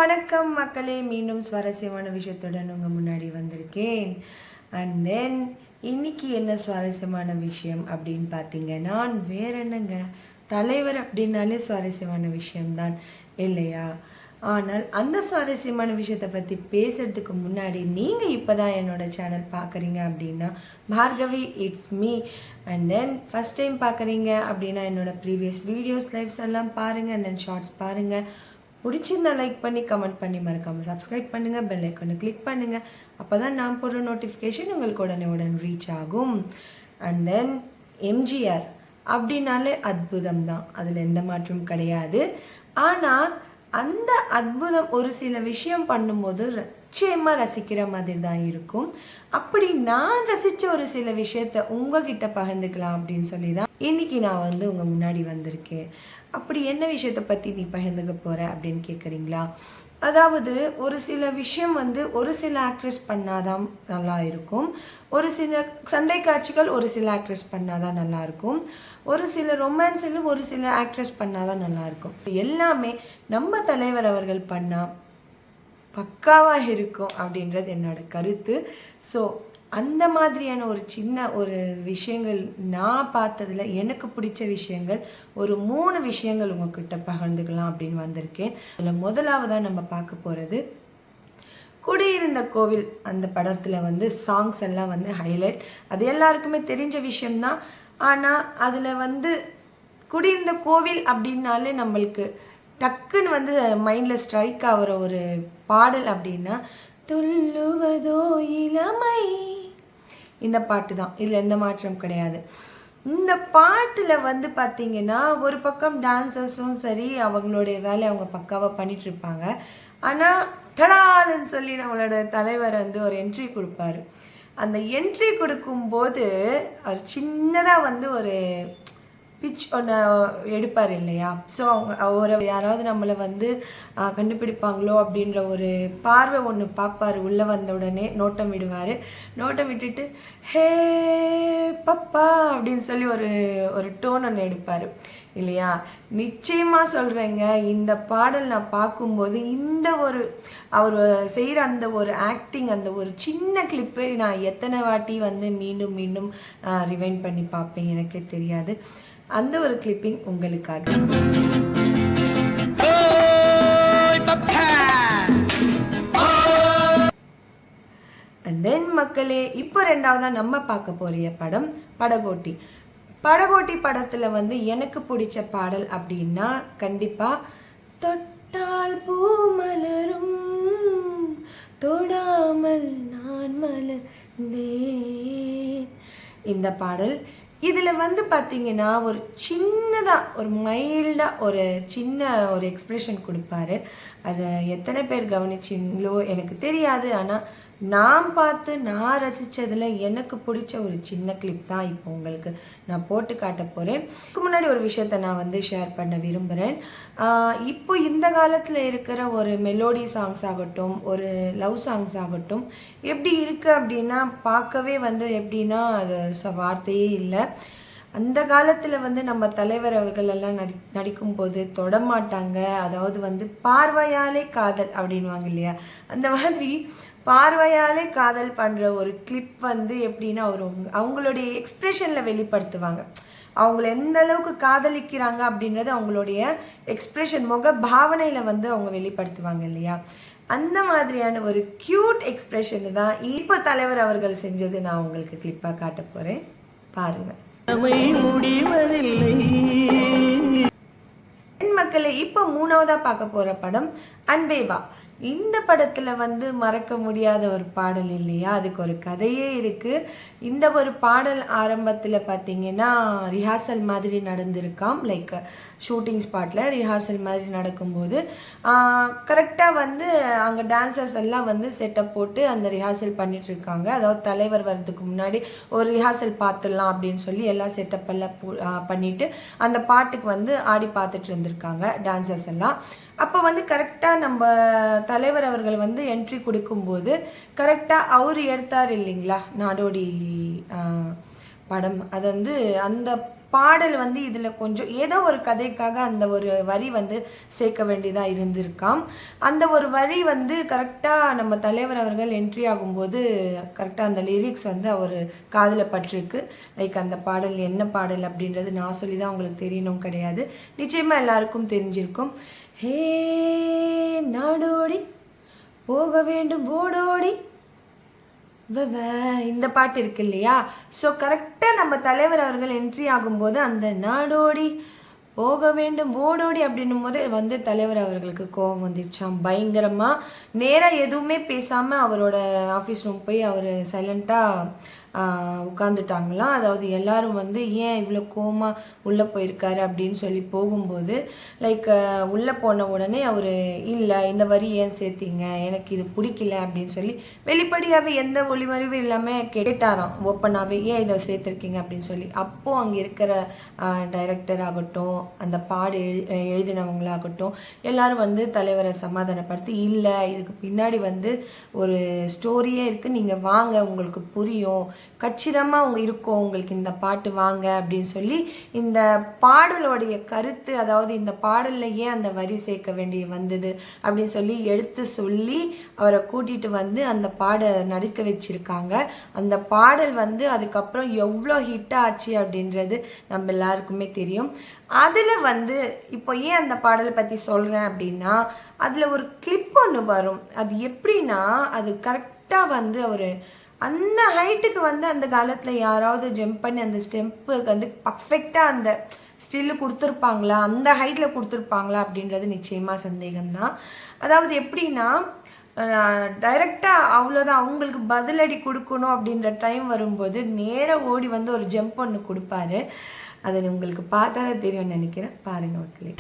வணக்கம் மக்களே, மீண்டும் சுவாரஸ்யமான விஷயத்துடன் உங்கள் முன்னாடி வந்திருக்கேன். அண்ட் தென் இன்னைக்கு என்ன சுவாரஸ்யமான விஷயம் அப்படின்னு பார்த்தீங்கன்னா, வேற என்னங்க, தலைவர் அப்படின்னாலே சுவாரஸ்யமான விஷயம்தான் இல்லையா? ஆனால் அந்த சுவாரஸ்யமான விஷயத்தை பற்றி பேசுறதுக்கு முன்னாடி நீங்கள் இப்போ தான் என்னோடய சேனல் பார்க்குறீங்க அப்படின்னா Bhargavi it's me. And then first time பார்க்குறீங்க அப்படின்னா என்னோடய ப்ரீவியஸ் வீடியோஸ் லைவ்ஸ் எல்லாம் பாருங்கள். அண்ட் தென் ஷார்ட்ஸ் பாருங்கள். பிடிச்சிருந்தா லைக் பண்ணி கமெண்ட் பண்ணி மறக்காமல் சப்ஸ்கிரைப் பண்ணுங்கள். பெல் ஐக்கானை கிளிக் பண்ணுங்கள். அப்போ தான் நான் போடுற நோட்டிஃபிகேஷன் உங்களுக்கு உடனே ரீச் ஆகும். அண்ட் தென் எம்ஜிஆர் அப்படின்னாலே அற்புதம் தான், அதில் எந்த மாற்றமும் கிடையாது. ஆனால் அந்த அற்புதம் ஒரு சில விஷயம் பண்ணும்போது நிச்சயமாக ரசிக்கிற மாதிரி தான் இருக்கும். அப்படி நான் ரசித்த ஒரு சில விஷயத்த உங்ககிட்ட பகிர்ந்துக்கலாம் அப்படின்னு சொல்லி தான் இன்னைக்கு நான் உங்கள் முன்னாடி வந்திருக்கேன். அப்படி என்ன விஷயத்தை பற்றி நீ பகிர்ந்துக்க போகிற அப்படின்னு கேட்குறீங்களா? அதாவது ஒரு சில விஷயம் ஒரு சில ஆக்ட்ரஸ் பண்ணாதான் நல்லா இருக்கும். ஒரு சில சண்டை காட்சிகள் ஒரு சில ஆக்ட்ரஸ் பண்ணாதான் நல்லா இருக்கும். ஒரு சில ரொமான்ஸிலும் ஒரு சில ஆக்ட்ரஸ் பண்ணாதான் நல்லா இருக்கும். எல்லாமே நம்ம தலைவர் அவர்கள் பண்ணால் பக்காவாக இருக்கும் அப்படின்றது என்னோட கருத்து. ஸோ அந்த மாதிரியான ஒரு சின்ன ஒரு விஷயங்கள் நான் பார்த்ததில் எனக்கு பிடிச்ச விஷயங்கள் ஒரு 3 விஷயங்கள் உங்ககிட்ட பகிர்ந்துக்கலாம் அப்படின்னு வந்திருக்கேன். அதில் முதலாவதாக நம்ம பார்க்க போகிறது குடியிருந்த கோவில். அந்த படத்தில் சாங்ஸ் எல்லாம் ஹைலைட். அது எல்லாருக்குமே தெரிஞ்ச விஷயம்தான். ஆனால் அதில் குடியிருந்த கோவில் அப்படின்னாலே நம்மளுக்கு டக்குன்னு மைண்டில் ஸ்ட்ரைக் ஆகிற ஒரு பாடல் அப்படின்னா துள்ளுவதோ இளமை, இந்த பாட்டு தான். இதில் எந்த மாற்றம் கிடையாது. இந்த பாட்டில் பார்த்தீங்கன்னா ஒரு பக்கம் டான்சர்ஸும் சரி அவங்களுடைய வேலையை அவங்க பக்காவாக பண்ணிட்டு இருப்பாங்க. ஆனால் தடாலுன்னு சொல்லி நம்மளோட தலைவர் ஒரு என்ட்ரி கொடுப்பாரு. அந்த என்ட்ரி கொடுக்கும்போது அவர் சின்னதாக ஒரு பிச் ஒன்று எடுப்பார் இல்லையா? ஸோ அவங்க யாராவது நம்மளை கண்டுபிடிப்பாங்களோ அப்படின்ற ஒரு பார்வை ஒன்று பார்ப்பார். உள்ளே வந்த உடனே நோட்டம் விடுவார். நோட்டம் விட்டுட்டு ஹே பப்பா அப்படின்னு சொல்லி ஒரு டோன் ஒன்று எடுப்பார் இல்லையா? நிச்சயமாக சொல்கிறேங்க, இந்த பாடல் நான் பார்க்கும்போது அவர் செய்கிற அந்த ஒரு ஆக்டிங், அந்த ஒரு சின்ன கிளிப்பை நான் எத்தனை வாட்டி மீண்டும் மீண்டும் ரிவைண்ட் பண்ணி பார்ப்பேன் எனக்கே தெரியாது. அந்த ஒரு கிளிப்பிங் உங்களுக்காக. அண்ட் தென் மக்களே, இப்போ ரெண்டாவதா நம்ம பார்க்க போகிற படம் படகோட்டி. படகோட்டி படத்தில் எனக்கு பிடிச்ச பாடல் அப்படின்னா கண்டிப்பாக தொட்டால் பூ மலரும் தொடாமல் நான் மலர்ந்தேன், இந்த பாடல். இதில் பார்த்தீங்கன்னா ஒரு சின்னதாக ஒரு மைல்டாக ஒரு சின்ன ஒரு எக்ஸ்ப்ரெஷன் கொடுப்பாரு. அதை எத்தனை பேர் கவனிச்சிங்களோ எனக்கு தெரியாது. ஆனால் நான் ரசித்ததில் எனக்கு பிடிச்ச ஒரு சின்ன கிளிப் தான் இப்போ உங்களுக்கு நான் போட்டு காட்ட போகிறேன். இதுக்கு முன்னாடி ஒரு விஷயத்தை நான் ஷேர் பண்ண விரும்புகிறேன். இப்போ இந்த காலத்தில் இருக்கிற ஒரு மெலோடி சாங்ஸ் ஆகட்டும், ஒரு லவ் சாங்ஸ் ஆகட்டும், எப்படி இருக்குது அப்படின்னா பார்க்கவே எப்படின்னா அது வார்த்தையே இல்லை. அந்த காலத்தில் நம்ம தலைவர் அவர்கள் எல்லாம் நடிக்கும்போது தொடமாட்டாங்க. அதாவது பார்வையாலே காதல் அப்படின்வாங்க இல்லையா? அந்த மாதிரி பார்வையாலே காதல் பண்ணுற ஒரு கிளிப் எப்படின்னா அவங்களுடைய எக்ஸ்ப்ரெஷனில் வெளிப்படுத்துவாங்க. அவங்கள எந்த அளவுக்கு காதலிக்கிறாங்க அப்படின்றது அவங்களுடைய எக்ஸ்ப்ரெஷன், முக பாவனையில் அவங்க வெளிப்படுத்துவாங்க இல்லையா? அந்த மாதிரியான ஒரு க்யூட் எக்ஸ்ப்ரெஷன் தான் இப்போ தலைவர் அவர்கள் செஞ்சது. நான் உங்களுக்கு கிளிப்பாக காட்ட போகிறேன், பாருங்கள். மக்களே, இப்போ 3ஆவதாக பார்க்க போகிற படம் அன்பே வா. இந்த படத்தில் மறக்க முடியாத ஒரு பாடல் இல்லையா? அதுக்கு ஒரு கதையே இருக்குது. இந்த ஒரு பாடல் ஆரம்பத்தில் பார்த்தீங்கன்னா ரிஹார்சல் மாதிரி நடந்திருக்காம். லைக் ஷூட்டிங் ஸ்பாட்டில் ரிஹார்சல் மாதிரி நடக்கும்போது கரெக்டாக அங்கே டான்சர்ஸ் எல்லாம் செட்டப் போட்டு அந்த ரிஹார்சல் பண்ணிகிட்ருக்காங்க. அதாவது தலைவர் வர்றதுக்கு முன்னாடி ஒரு ரிஹார்சல் பார்த்துடலாம் அப்படின்னு சொல்லி எல்லாம் செட்டப் எல்லாம் பண்ணிவிட்டு அந்த பாட்டுக்கு ஆடி பார்த்துட்டு இருந்திருக்காங்க டான்சர்ஸ் எல்லாம். அப்போ கரெக்டாக நம்ம தலைவர் அவர்கள் என்ட்ரி கொடுக்கும்போது கரெக்டாக அவர் எடுத்தார் இல்லைங்களா நாடோடி படம். அது வந்து அந்த பாடல் வந்து இதில் கொஞ்சம் ஏதோ ஒரு கதைக்காக அந்த ஒரு வரி வந்து சேர்க்க வேண்டியதாக இருந்திருக்காம். அந்த ஒரு வரி வந்து கரெக்டாக நம்ம தலைவர் அவர்கள் என்ட்ரி ஆகும்போது கரெக்டாக அந்த லிரிக்ஸ் வந்து அவர் காதில் பட்டிருக்கு. லைக் அந்த பாடல் என்ன பாடல் அப்படின்றது நான் சொல்லி தான் உங்களுக்கு தெரியணும் கிடையாது, நிச்சயமாக எல்லாருக்கும் தெரிஞ்சிருக்கும். ஹே நாடோடி போக வேண்டும் ஓடோடி இந்த பாட்டு இருக்கு இல்லையா. ஸோ கரெக்டாக நம்ம தலைவர் அவர்கள் என்ட்ரி ஆகும்போது அந்த நாடோடி போக வேண்டும் ஓடோடி அப்படின்னும் போது வந்து தலைவர் அவர்களுக்கு கோபம் வந்துருச்சாம் பயங்கரமாக. நேராக எதுவுமே பேசாமல் அவரோட ஆஃபீஸ் ரூம் போய் அவர் சைலண்ட்டாக உட்காந்துட்டாங்களாம். அதாவது எல்லாரும் வந்து ஏன் இவ்வளோ கோவமாக உள்ளே போயிருக்காரு அப்படின்னு சொல்லி போகும்போது லைக் உள்ளே போன உடனே அவர் இல்லை இந்த வரி ஏன் சேர்த்தீங்க, எனக்கு இது பிடிக்கல அப்படின்னு சொல்லி வெளிப்படையாகவே எந்த ஒளிமறைவும் இல்லாமல் கேட்டாராம் ஓப்பனாகவே, ஏன் இதை சேர்த்துருக்கீங்க அப்படின்னு சொல்லி. அப்போது அங்கே இருக்கிற டைரக்டர் ஆகட்டும் அந்த பாடு எழுதினவங்களாகட்டும் எல்லாரும் வந்து தலைவரை சமாதானப்படுத்தி, இல்லை இதுக்கு பின்னாடி வந்து ஒரு ஸ்டோரியே இருக்குது, நீங்கள் வாங்க உங்களுக்கு புரியும், கச்சிதமாக அவங்க இருக்கும் உங்களுக்கு இந்த பாட்டு வாங்க அப்படின்னு சொல்லி இந்த பாடலோடைய கருத்து, அதாவது இந்த பாடலில் ஏன் அந்த வரி சேர்க்க வேண்டிய வந்தது அப்படின்னு சொல்லி எடுத்து சொல்லி அவரை கூட்டிகிட்டு வந்து அந்த நடிக்க வச்சுருக்காங்க. அந்த பாடல் வந்து அதுக்கப்புறம் எவ்வளோ ஹிட் ஆச்சு அப்படின்றது நம்ம எல்லாருக்குமே தெரியும். அதில் வந்து இப்போ ஏன் அந்த பாடலை பற்றி சொல்கிறேன் அப்படின்னா, அதில் ஒரு கிளிப் ஒன்று வரும். அது எப்படின்னா, அது கரெக்டாக வந்து ஒரு அந்த ஹைட்டுக்கு வந்து அந்த காலத்தில் யாராவது ஜம்ப் பண்ணி அந்த ஸ்டெம்புக்கு வந்து பர்ஃபெக்டாக அந்த ஸ்டில்லு கொடுத்துருப்பாங்களா, அந்த ஹைட்டில் கொடுத்துருப்பாங்களா அப்படின்றது நிச்சயமாக சந்தேகம்தான். அதாவது எப்படின்னா, டைரெக்டாக அவ்வளோதான் அவங்களுக்கு பதிலடி கொடுக்கணும் அப்படின்ற டைம் வரும்போது நேராக ஓடி வந்து ஒரு ஜம்ப் ஒன்று கொடுப்பாரு. அதை உங்களுக்கு பார்த்தா தான் தெரியும்னு நினைக்கிறேன், பாருங்கள் மக்களே.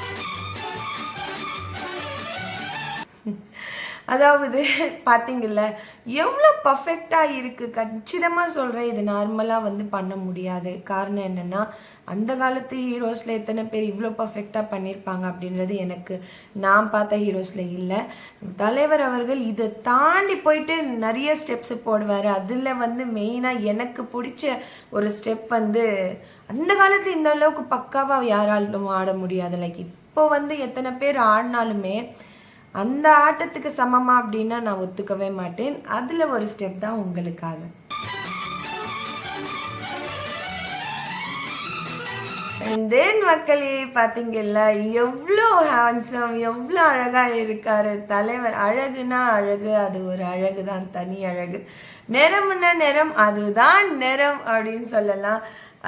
அதாவது பார்த்தீங்கல்ல எவ்வளோ பர்ஃபெக்டாக இருக்குது. கச்சிதமாக சொல்கிறேன், இது நார்மலாக வந்து பண்ண முடியாது. காரணம் என்னென்னா, அந்த காலத்து ஹீரோஸில் எத்தனை பேர் இவ்வளோ பர்ஃபெக்டாக பண்ணியிருப்பாங்க அப்படின்றது எனக்கு நான் பார்த்த ஹீரோஸில் இல்லை. தலைவர் அவர்கள் இதை தாண்டி போயிட்டு நிறைய ஸ்டெப்ஸு போடுவார். அதில் வந்து மெயினாக எனக்கு பிடிச்ச ஒரு ஸ்டெப் வந்து அந்த காலத்தில் இந்த அளவுக்கு பக்காவாக யாராலும் ஆட முடியாது. லைக் இப்போ வந்து எத்தனை பேர் ஆடினாலுமே அந்த ஆட்டத்துக்கு சமமா அப்படின்னா நான் ஒத்துக்கவே மாட்டேன். அதில் ஒரு ஸ்டெப் தான் உங்களுக்காக. தென் மக்களே பார்த்தீங்கல்ல எவ்வளோ ஹேண்ட்ஸம், எவ்வளோ அழகாக இருக்காரு தலைவர். அழகுனா அழகு, அது ஒரு அழகு தான், தனி அழகு. நிறம்னா நிறம், அதுதான் நிறம் அப்படின்னு சொல்லலாம்.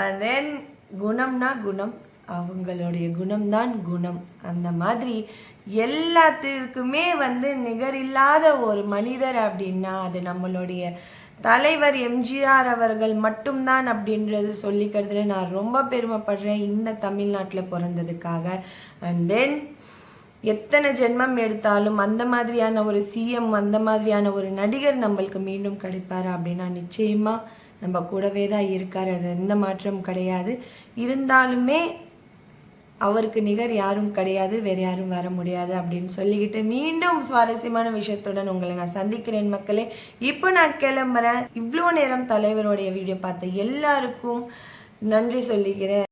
அண்ட் தென் குணம்னா குணம், அவங்களுடைய குணம்தான் குணம். அந்த மாதிரி எல்லாத்திற்குமே வந்து நிகரில்லாத ஒரு மனிதர் அப்படின்னா அது நம்மளுடைய தலைவர் எம்ஜிஆர் அவர்கள் மட்டும்தான் அப்படின்றது சொல்லிக்கிறதுல நான் ரொம்ப பெருமைப்படுறேன் இந்த தமிழ்நாட்டில் பிறந்ததுக்காக. அண்ட் தென் எத்தனை ஜென்மம் எடுத்தாலும் அந்த மாதிரியான ஒரு சிஎம், அந்த மாதிரியான ஒரு நடிகர் நம்மளுக்கு மீண்டும் கிடைப்பார் அப்படின்னா நிச்சயமாக நம்ம கூடவே தான் இருக்கார், அது எந்த மாற்றம் கிடையாது. இருந்தாலுமே அவருக்கு நிகர் யாரும் கிடையாது, வேறு யாரும் வர முடியாது அப்படின்னு சொல்லிக்கிட்டு மீண்டும் சுவாரஸ்யமான விஷயத்துடன் உங்களை நான் சந்திக்கிறேன் மக்களே. இப்போ நான் கிளம்புறேன். இவ்வளோ நேரம் தலைவருடைய வீடியோ பார்த்த எல்லாருக்கும் நன்றி சொல்லிக்கிறேன்.